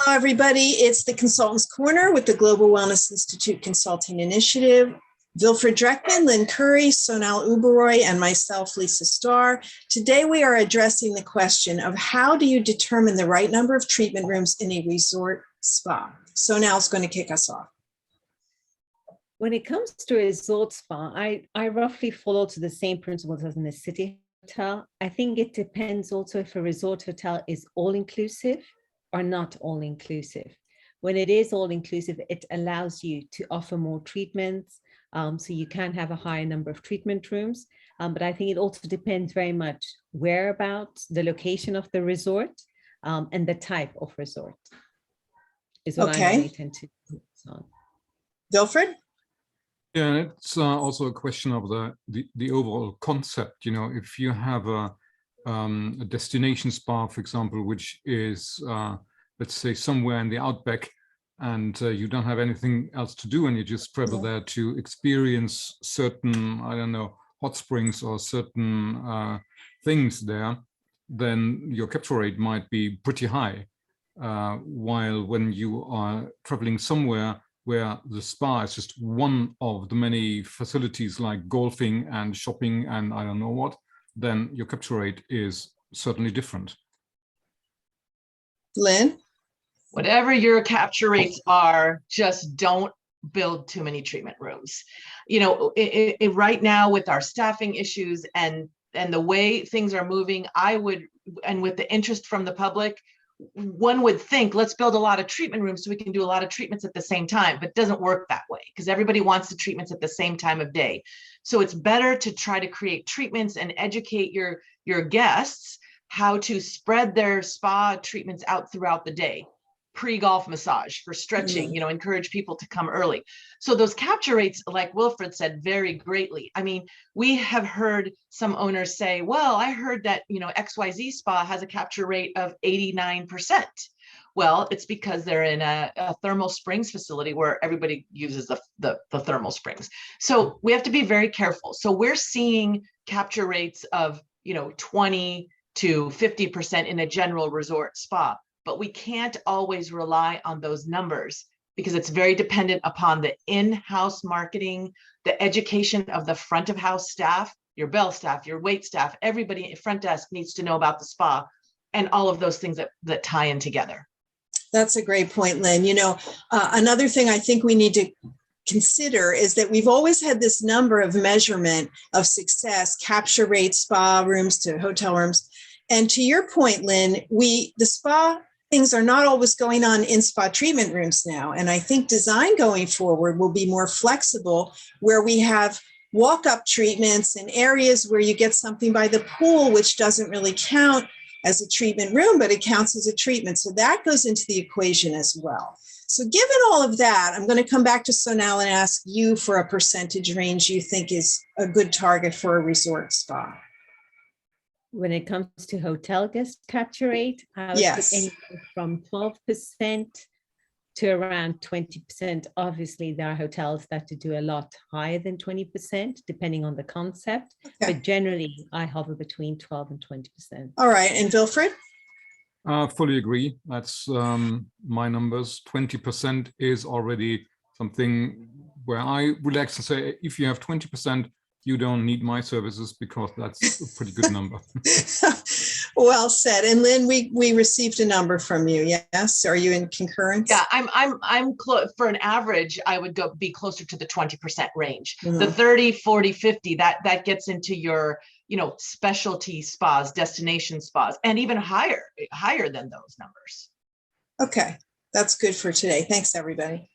Hello, everybody. It's the Consultants Corner with the Global Wellness Institute Consulting Initiative. Wilfried Dreckmann, Lynn Curry, Sonal Uberoi, and myself, Lisa Starr. Today, we are addressing the question of how do you determine the right number of treatment rooms in a resort spa? Sonal's going to kick us off. When it comes to a resort spa, I roughly follow to the same principles as in a city hotel. I think it depends also if a resort hotel is all-inclusive or not all-inclusive. When it is all-inclusive, it allows you to offer more treatments, so you can have a higher number of treatment rooms. But I think it also depends very much whereabouts, the location of the resort, and the type of resort is what I really tend to focus on. Wilfried? Yeah, it's also a question of the overall concept. You know, if you have a destination spa, for example, which is, let's say, somewhere in the outback, and you don't have anything else to do, and you just travel there to experience certain, I don't know, hot springs or certain things there, then your capture rate might be pretty high. While when you are traveling somewhere where the spa is just one of the many facilities like golfing and shopping and I don't know what, then your capture rate is certainly different. Lynn? Whatever your capture rates are, just don't build too many treatment rooms. You know, right now with our staffing issues and the way things are moving, and with the interest from the public, one would think, let's build a lot of treatment rooms so we can do a lot of treatments at the same time, but it doesn't work that way because everybody wants the treatments at the same time of day. So it's better to try to create treatments and educate your guests how to spread their spa treatments out throughout the day. Pre-golf massage for stretching, you know, encourage people to come early. So those capture rates, like Wilfried said, vary greatly. I mean, we have heard some owners say, well, I heard that, you know, XYZ spa has a capture rate of 89%. Well, it's because they're in a thermal springs facility where everybody uses the thermal springs. So we have to be very careful. So we're seeing capture rates of, you know, 20 to 50% in a general resort spa. But we can't always rely on those numbers because it's very dependent upon the in-house marketing, the education of the front of house staff, your bell staff, your wait staff, everybody at front desk needs to know about the spa and all of those things that tie in together. That's a great point, Lynn. You know, another thing I think we need to consider is that we've always had this number of measurement of success, capture rate, spa rooms to hotel rooms. And to your point, Lynn, the spa things are not always going on in spa treatment rooms now. And I think design going forward will be more flexible where we have walk-up treatments in areas where you get something by the pool, which doesn't really count as a treatment room, but it counts as a treatment. So that goes into the equation as well. So given all of that, I'm going to come back to Sonal and ask you for a percentage range you think is a good target for a resort spa. When it comes to hotel guest capture rate, I would put anywhere from 12% to around 20%. Obviously, there are hotels that do a lot higher than 20%, depending on the concept. Okay. But generally, I hover between 12 and 20%. All right. And Wilfried? Fully agree. That's my numbers. 20% is already something where I relax and say, if you have 20%, you don't need my services because that's a pretty good number. Well said. And Lynn, we received a number from you. Yes. Are you in concurrence? Yeah, I'm close. For an average, I would be closer to the 20% range. The 30, 40, 50, that gets into your, you know, specialty spas, destination spas, and even higher than those numbers. Okay. That's good for today. Thanks, everybody.